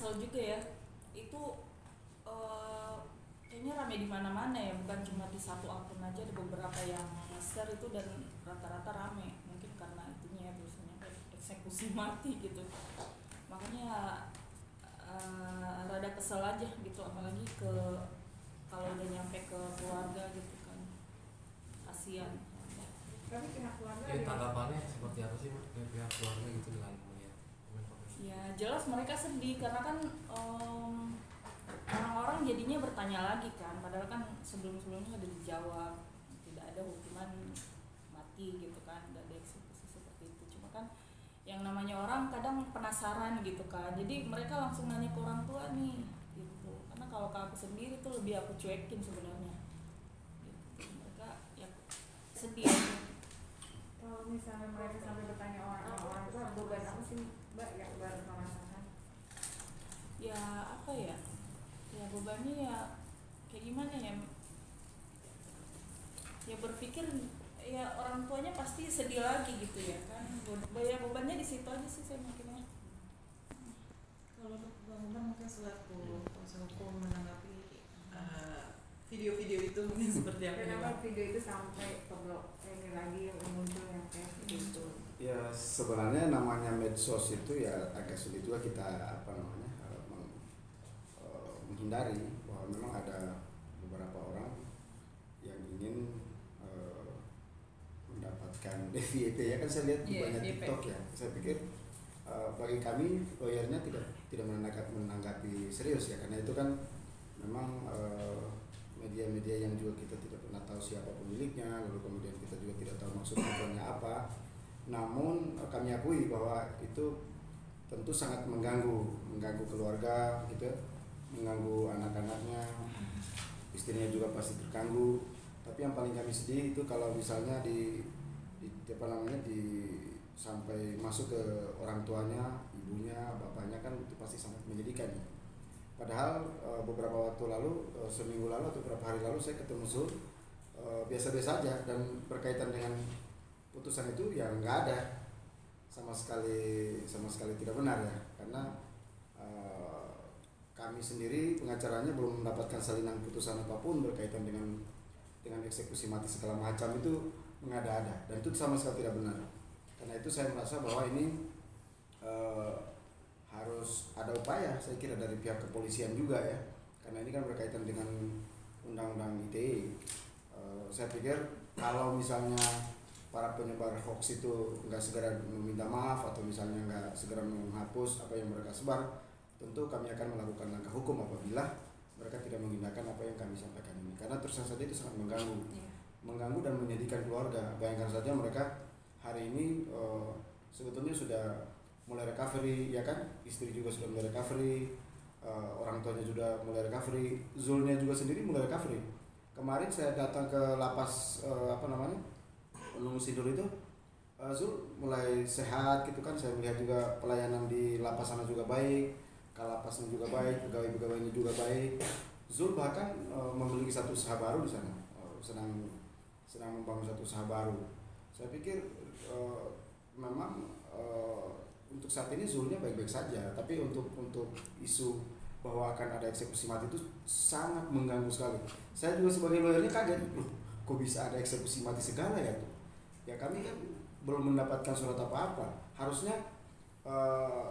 kesel juga ya. Itu kayaknya rame di mana-mana ya, bukan cuma di satu akun aja, ada beberapa yang share itu dan rata-rata rame. Mungkin karena itunya ya, biasanya kayak eksekusi mati gitu. Makanya rada kesel aja gitu, apalagi kalau udah nyampe ke keluarga gitu kan, kasihan. Tapi pihak keluarga tanggapannya seperti apa sih dari pihak keluarga gitu dengan melihat komen-komen? Ya jelas mereka sedih karena kan orang-orang jadinya bertanya lagi kan, padahal kan sebelum-sebelumnya udah dijawab tidak ada hukuman mati gitu kan, tidak ada eksekusi seperti itu. Cuma kan yang namanya orang kadang penasaran gitu kan, jadi mereka langsung nanya ke orang tua nih gitu. Karena kalau ke aku sendiri tuh lebih aku cuekin sebenarnya gitu. Mereka ya sedih. Kalau misalnya mereka sampai bertanya orang tua, beban apa sih Mbak yang baru merasakan? Ya apa ya, ya bebannya ya kayak gimana ya, ya berpikir ya orang tuanya pasti sedih lagi gitu ya kan. Bebannya di situ aja sih saya mikirnya. Kalau untuk Bang Umar mungkin selaku kuasa hukum menanggapi video-video itu mungkin seperti apa? Kenapa video itu sampai ke blog ini lagi yang muncul yang kayak gitu? Ya sebenarnya namanya medsos itu ya agak sulit juga kita menghindari bahwa memang ada beberapa orang yang ingin mendapatkan FYP ya kan. Saya lihat banyak TikTok ya. Saya pikir bagi kami lawyernya tidak menanggapi serius ya, karena itu kan memang media-media yang juga kita tidak pernah tahu siapa pemiliknya, lalu kemudian kita juga tidak tahu maksud tujuannya apa. Namun kami akui bahwa itu tentu sangat mengganggu keluarga gitu, mengganggu anak-anaknya, istrinya juga pasti terganggu. Tapi yang paling kami sedih itu kalau misalnya sampai masuk ke orang tuanya, ibunya, bapaknya, kan itu pasti sangat menyedihkan ya. Padahal beberapa waktu lalu, seminggu lalu atau beberapa hari lalu saya ketemu Zul, biasa-biasa aja, dan berkaitan dengan putusan itu ya nggak ada sama sekali tidak benar ya, karena kami sendiri pengacaranya belum mendapatkan salinan putusan apapun berkaitan dengan eksekusi mati segala macam, itu mengada-ada dan itu sama sekali tidak benar. Karena itu saya merasa bahwa ini harus ada upaya, saya kira dari pihak kepolisian juga ya, karena ini kan berkaitan dengan undang-undang ITE. Saya pikir kalau misalnya para penyebar hoax itu nggak segera meminta maaf atau misalnya nggak segera menghapus apa yang mereka sebar, tentu kami akan melakukan langkah hukum apabila mereka tidak mengindahkan apa yang kami sampaikan ini, karena terus saja itu sangat mengganggu dan menyedihkan keluarga. Bayangkan saja mereka hari ini sebetulnya sudah mulai recovery ya kan, istri juga sudah mulai recovery, orang tuanya juga mulai recovery, Zulnya juga sendiri mulai recovery. Kemarin saya datang ke lapas Gunung Sindur itu, Zul mulai sehat gitu kan. Saya melihat juga pelayanan di lapas sana juga baik, kalapasnya juga baik, pegawai-pegawainya juga baik. Zul bahkan memiliki satu usaha baru di sana, sedang membangun satu usaha baru. Saya pikir memang untuk saat ini Zulnya baik-baik saja, tapi untuk isu bahwa akan ada eksekusi mati itu sangat mengganggu sekali. Saya juga sebagai lawyernya kaget, kok bisa ada eksekusi mati segala ya tuh. Ya kami kan belum mendapatkan surat apa-apa. Harusnya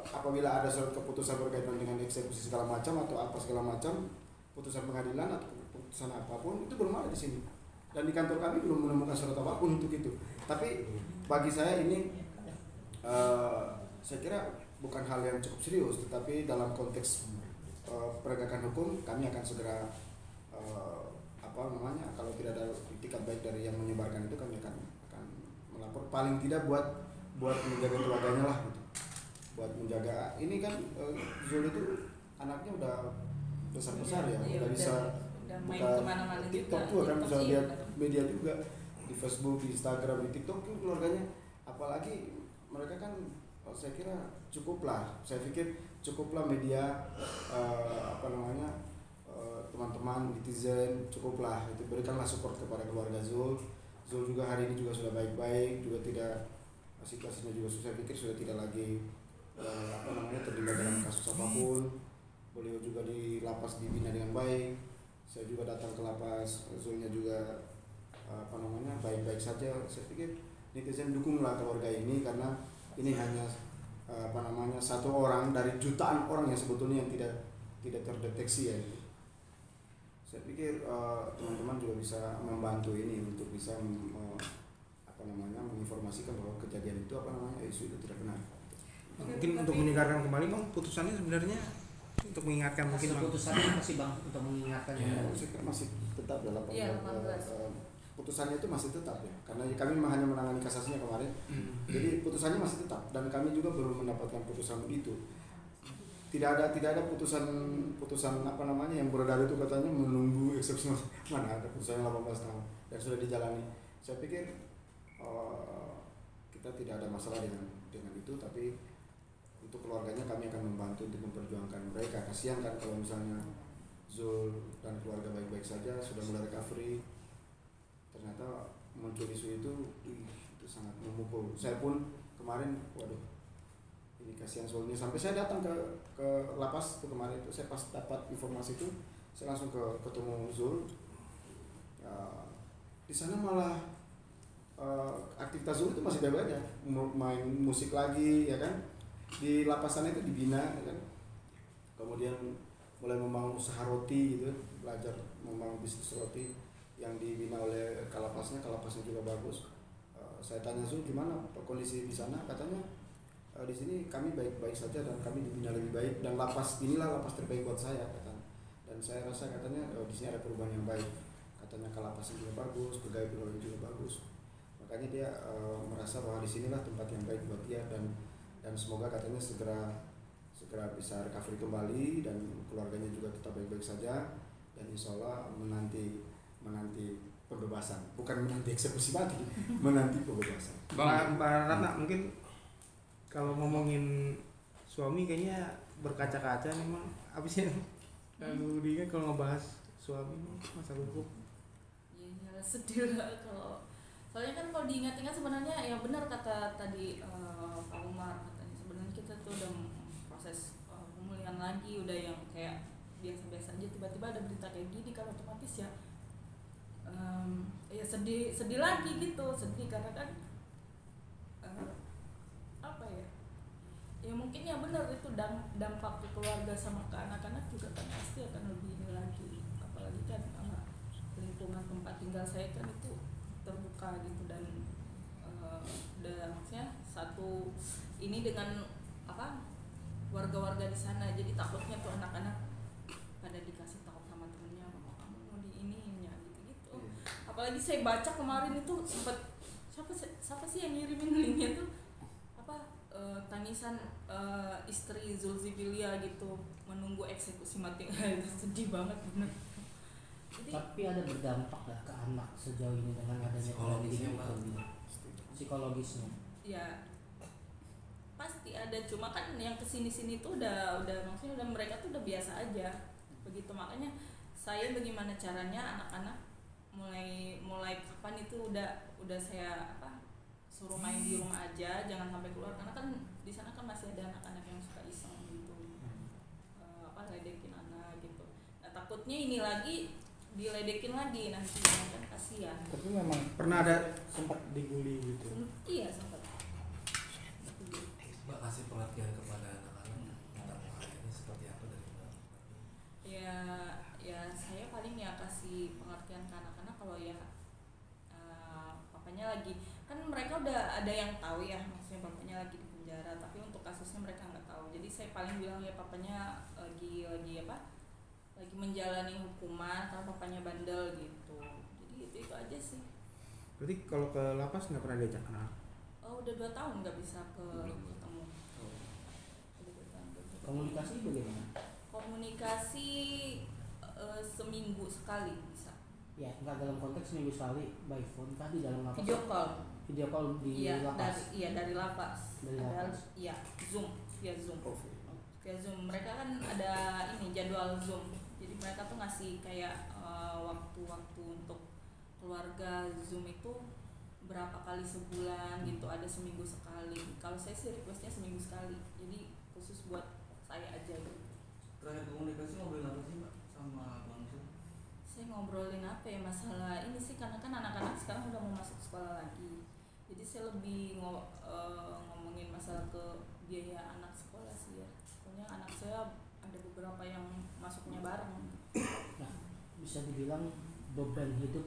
apabila ada surat keputusan berkaitan dengan eksekusi segala macam atau apa segala macam, putusan pengadilan atau putusan apapun itu belum ada di sini. Dan di kantor kami belum menemukan surat apapun untuk itu. Tapi bagi saya ini saya kira bukan hal yang cukup serius, tetapi dalam konteks penegakan hukum kami akan segera kalau tidak ada itikat baik dari yang menyebarkan itu, kami akan melapor, paling tidak buat menjaga keluarganya lah gitu. Buat menjaga ini kan Zul itu anaknya udah besar ya, udah bisa buka TikTok juga kan, bisa lihat media juga di Facebook, di Instagram, di TikTok tuh keluarganya. Apalagi mereka kan saya kira saya pikir cukuplah media teman-teman netizen, cukuplah itu, berikanlah support kepada keluarga Zul. Zul juga hari ini juga sudah baik-baik, juga tidak, situasinya juga saya pikir sudah tidak lagi terlibat dalam kasus apapun. beliau juga di lapas dibina dengan baik. Saya juga datang ke lapas, Zulnya juga baik-baik saja. Saya pikir netizen dukunglah keluarga ini karena ini hanya satu orang dari jutaan orang yang sebetulnya yang tidak terdeteksi ya. Saya pikir teman-teman juga bisa membantu ini untuk bisa menginformasikan bahwa kejadian itu isu itu tidak benar. Mungkin untuk meningkatkan kembali bang, putusannya sebenarnya untuk mengingatkan mungkin bang. Putusannya apa sih bang untuk mengingatkan? Masih tetap dalam Iya, putusannya itu masih tetap ya, karena kami hanya menangani kasasinya kemarin. Jadi putusannya masih tetap dan kami juga belum mendapatkan putusan itu. Tidak ada putusan yang beredar itu katanya menunggu eksepsi. Mana ada putusannya 18 tahun dan sudah dijalani. Saya pikir kita tidak ada masalah dengan itu, tapi untuk keluarganya kami akan membantu untuk memperjuangkan mereka. Kasihan kan kalau misalnya Zul dan keluarga baik-baik saja sudah mulai recovery, ternyata muncul isu itu sangat memukul. Saya pun kemarin ini kasihan Zulnya, sampai saya datang ke lapas itu kemarin itu, saya pas dapat informasi itu saya langsung ketemu Zul. Di sana malah aktivitas Zul itu masih bebas aja, main musik lagi ya kan, di lapasan itu dibina ya kan, kemudian mulai membangun usaha roti gitu, belajar membangun bisnis roti yang dibina oleh kalapasnya juga bagus. Saya tanya Zul gimana kondisi di sana, katanya di sini kami baik-baik saja dan kami dibina lebih baik dan lapas inilah lapas terbaik buat saya katanya. Dan saya rasa katanya di sini ada perubahan yang baik, katanya kalapasnya juga bagus, pegawai juga bagus. Makanya dia merasa bahwa di sinilah tempat yang baik buat dia dan semoga katanya segera bisa recovery kembali dan keluarganya juga tetap baik-baik saja dan insya Allah menanti pembebasan, bukan menanti eksekusi mati, menanti pembebasan. Mbak Ratna, mungkin kalau ngomongin suami kayaknya berkaca-kaca nih bang, apa sih lalu dia kalau ngebahas suami masa hukum? Ya sedih lah soalnya kan kalau diingat-ingat sebenarnya ya benar kata tadi Pak Umar, katanya sebenarnya kita tuh udah proses pemulihan lagi, udah yang kayak biasa-biasa aja, tiba-tiba ada berita kayak gini kan otomatis ya ya sedih lagi gitu, sedih karena kan ya mungkin ya benar itu dampak ke keluarga sama ke anak-anak juga kan pasti akan lebih ini lagi, apalagi kan lingkungan tempat tinggal saya kan itu terbuka gitu dan udah maksudnya satu ini dengan warga-warga di sana, jadi takutnya tuh anak-anak pada dikasih tahu sama temennya bahwa kamu mau di ininya gitu-gitu. Apalagi saya baca kemarin itu sempat siapa sih yang ngirimin linknya tuh tangisan istri Zulzibilia gitu menunggu eksekusi mati. Itu sedih banget bener. Jadi, tapi ada berdampak gak ke anak sejauh ini dengan adanya psikologisnya? Ya pasti ada, cuma kan yang kesini-sini tuh udah maksudnya mereka tuh udah biasa aja begitu. Makanya saya bagaimana caranya anak-anak mulai kapan itu udah saya suruh main di rumah aja, jangan sampai keluar, karena kan di sana kan masih ada anak-anak yang suka iseng gitu, ledekin anak gitu. Nah, takutnya ini lagi diledekin lagi nanti kan kasihan. Tapi memang pernah ada sempat dibully gitu? Iya sempat. Mbak kasih perhatian kepada anak-anak tentang ini seperti apa dari Mbak? Ya saya paling ya kasih pengertian ke anak-anak kalau ya papanya lagi, kan mereka udah ada yang tahu ya maksudnya papanya lagi di penjara, tapi untuk kasusnya mereka nggak tahu. Jadi saya paling bilang ya papanya lagi menjalani hukuman karena papanya bandel gitu. Jadi itu aja sih. Berarti kalau ke lapas nggak pernah diajak kenal? Udah 2 tahun nggak bisa ketemu. Komunikasi bagaimana? Komunikasi seminggu sekali bisa. Ya, nggak dalam konteks seminggu sekali by phone kah di dalam lapas? Video call di lapas. Dari lapas. Dari lapas. Iya, via Zoom. Via Zoom. Mereka kan ada ini jadwal Zoom. Jadi mereka tuh ngasih kayak waktu-waktu untuk keluarga Zoom itu berapa kali sebulan gitu, ada seminggu sekali. Kalau saya sih requestnya seminggu sekali. Jadi khusus buat saya aja gitu. Terakhir komunikasi ngobrolin apa sih Mbak sama Bang Sul? Saya ngobrolin apa ya, masalah ini sih, karena kan anak-anak sekarang udah mau masuk sekolah lagi, jadi saya lebih ngomongin masalah ke biaya anak sekolah sih ya. Soalnya anak saya ada beberapa yang masuknya bareng. Nah, bisa dibilang beban hidup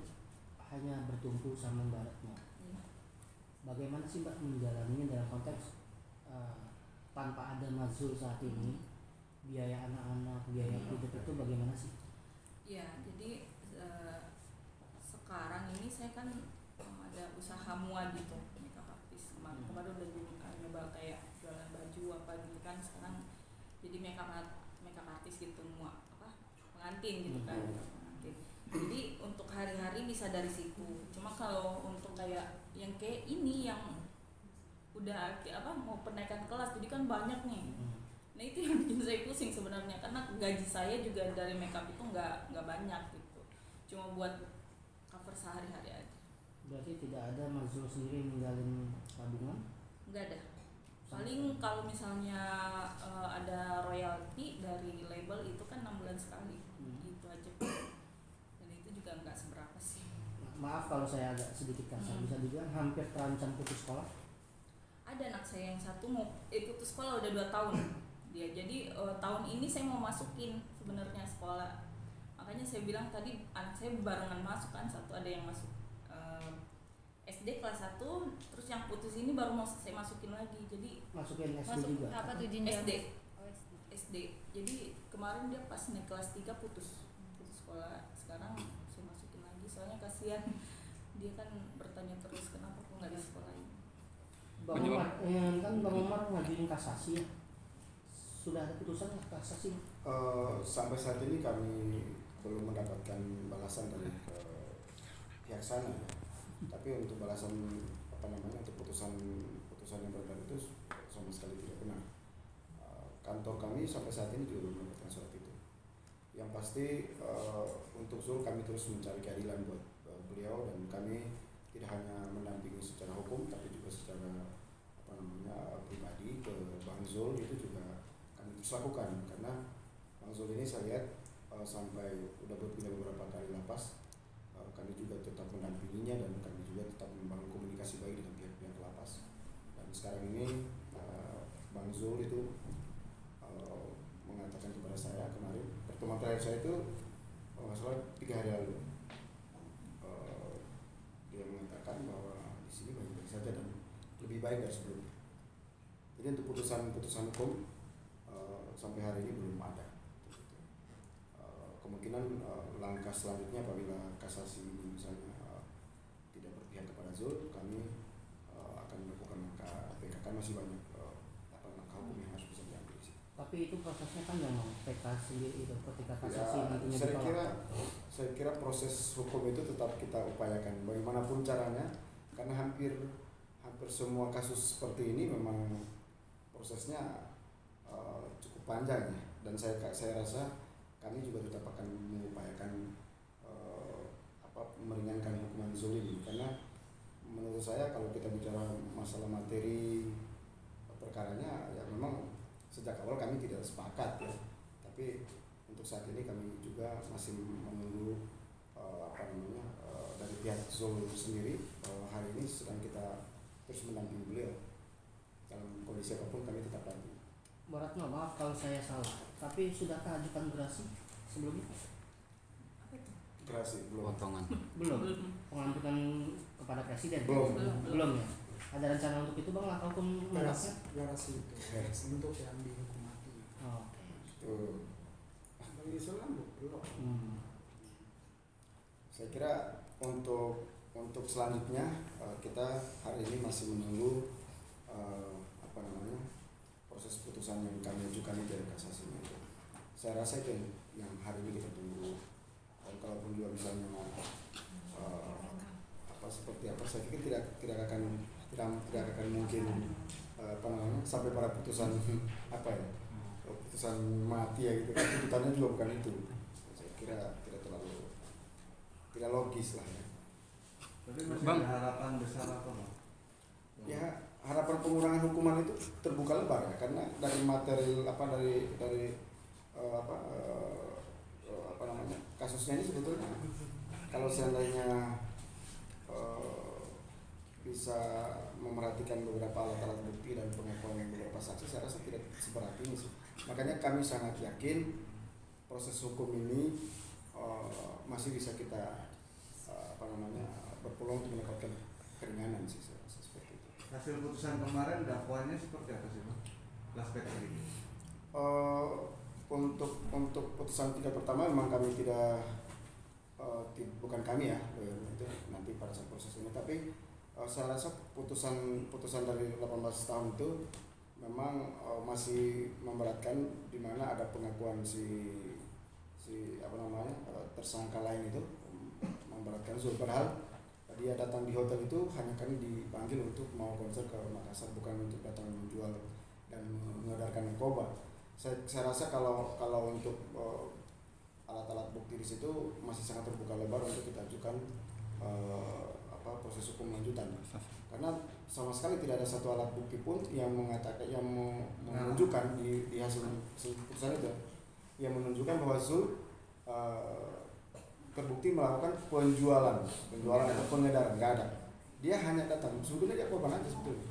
hanya bertumpu sama Mbak Retno. Iya. Bagaimana sih Mbak menjalaninya dalam konteks tanpa ada Mazul saat ini, biaya anak-anak, biaya hidup itu bagaimana sih? Ya, jadi sekarang ini saya kan ada usaha mua gitu, makeup artist. Kemarin udah nyoba kayak jualan baju apa gitu kan. Sekarang jadi makeup artist gitu, mua apa pengantin gitu kan, pengantin. Jadi untuk hari-hari bisa dari situ. Cuma kalau untuk kayak yang kayak ini yang udah mau penaikan kelas, jadi kan banyak nih. Nah itu yang bikin saya pusing sebenarnya, karena gaji saya juga dari makeup itu nggak banyak gitu, cuma buat cover sehari-hari aja. Berarti tidak ada Mazul sendiri ninggalin tabungan? Nggak ada. Paling kalau misalnya ada royalti dari label itu kan 6 bulan sekali, itu aja. Dan itu juga nggak seberapa sih. Maaf kalau saya agak sedikit kasar, bisa dibilang hampir terancam putus sekolah. Ada anak saya yang satu mau putus sekolah udah 2 tahun dia. Jadi tahun ini saya mau masukin sebenarnya sekolah. Makanya saya bilang tadi anak saya barengan masuk kan, satu ada yang masuk SD kelas 1, terus yang putus ini baru mau saya masukin lagi. Jadi Masukin SD juga? Apa tuh jenjang? SD. SD. Jadi kemarin dia pas naik kelas 3 putus sekolah. Sekarang saya masukin lagi, soalnya kasihan dia kan bertanya terus kenapa kok nggak disekolahin. Bang Umar, kan Bang Umar ngajuin kasasi ya? Sudah ada putusan kasasi? Sampai saat ini kami belum mendapatkan balasan dari pihak sana ya. Tapi untuk balasan untuk putusan yang beredar itu sama sekali tidak benar. Kantor kami sampai saat ini juga belum mendapatkan surat itu. Yang pasti untuk Zul kami terus mencari keadilan buat beliau, dan kami tidak hanya mendampingi secara hukum tapi juga secara pribadi ke Bang Zul itu juga kami terus lakukan, karena Bang Zul ini saya lihat sampai udah berpindah beberapa kali lapas, kami juga tetap mendampinginya dan kami juga tetap membangun komunikasi baik dengan pihak-pihak lapas. Dan sekarang ini Bang Zul itu mengatakan kepada saya kemarin, pertemuan terakhir saya itu kalau nggak salah 3 hari lalu, dia mengatakan bahwa di sini baik-baik saja dan lebih baik dari sebelumnya. Jadi untuk putusan hukum sampai hari ini belum ada. Kemungkinan langkah selanjutnya apabila kasasi ini misalnya tidak berpihak kepada Zul, kami akan melakukan langkah PK. Kan masih banyak langkah hukum yang harus bisa diambil. Tapi itu prosesnya kan yang PK sendiri itu ketika kasasi Ya, nantinya saya kira proses hukum itu tetap kita upayakan bagaimanapun caranya, karena hampir semua kasus seperti ini memang prosesnya cukup panjang ya, dan saya rasa kami juga tetap akan mengupayakan meringankan hukuman Zul ini, karena menurut saya kalau kita bicara masalah materi perkaranya ya memang sejak awal kami tidak sepakat ya, tapi untuk saat ini kami juga masih menunggu dari pihak Zul sendiri. Hari ini sedang kita terus mendampingi beliau dalam kondisi apapun, kami tetap dampingi. Baratno, maaf kalau saya salah, tapi sudahkah ajukan gerasi sebelumnya? Gerasi belum. Potongan. Belum. Pengamputan kepada presiden? Belum. Ya. Ada rencana untuk itu Bang, atau menolaknya? Garasi itu untuk diambil hukum mati. Oh, Tuh. Bagi Islam belum. Saya kira untuk selanjutnya kita hari ini masih menunggu proses putusan yang kami ajukan dari kasasinya itu. Saya rasa itu yang hari ini kita tunggu. Kalaupun juga misalnya seperti apa, saya pikir tidak akan mungkin sampai pada putusan putusan mati ya gitu. Tuntutannya juga bukan itu. Saya kira tidak terlalu tidak logis lah ya. Tapi masih ada harapan besar apa Bang? Ya, harapan pengurangan hukuman itu terbuka lebar ya, karena dari materi dari apa namanya kasusnya ini sebetulnya kalau seandainya bisa memerhatikan beberapa alat-alat bukti dan pengakuan beberapa saksi, saya rasa tidak seberat ini sih. Makanya kami sangat yakin proses hukum ini masih bisa kita berpeluang untuk mendapatkan keringanan sih, saya rasa seperti itu. Hasil putusan kemarin dakwaannya seperti apa sih Bang? Last page ini. Untuk putusan tingkat pertama memang kami bukan kami ya, itu nanti pada saat proses ini, tapi saya rasa putusan dari 18 tahun itu memang masih memberatkan, di mana ada pengakuan si tersangka lain itu memberatkan Zul, padahal dia datang di hotel itu hanya kami dipanggil untuk mau konser ke Makassar, bukan untuk datang menjual dan mengedarkan narkoba. Saya rasa kalau untuk alat-alat bukti di situ masih sangat terbuka lebar untuk kita ajukan proses hukum lanjutan, karena sama sekali tidak ada satu alat bukti pun yang menunjukkan di hasil putusan itu yang menunjukkan bahwa Zul terbukti melakukan penjualan atau pengedaran, nggak ada. Dia hanya datang, sebetulnya dia korban aja sebetulnya,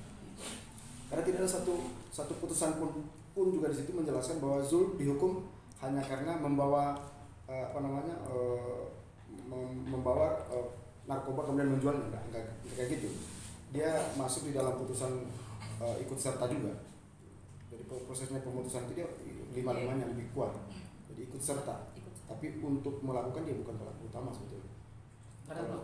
karena tidak ada satu putusan pun juga di situ menjelaskan bahwa Zul dihukum hanya karena membawa narkoba kemudian menjualnya, enggak kayak gitu. Dia masuk di dalam putusan ikut serta juga. Jadi prosesnya pemutusan itu dia 5-5-nya lebih kuat. Jadi ikut serta. Tapi untuk melakukan dia bukan pelaku utama sebetulnya. Karena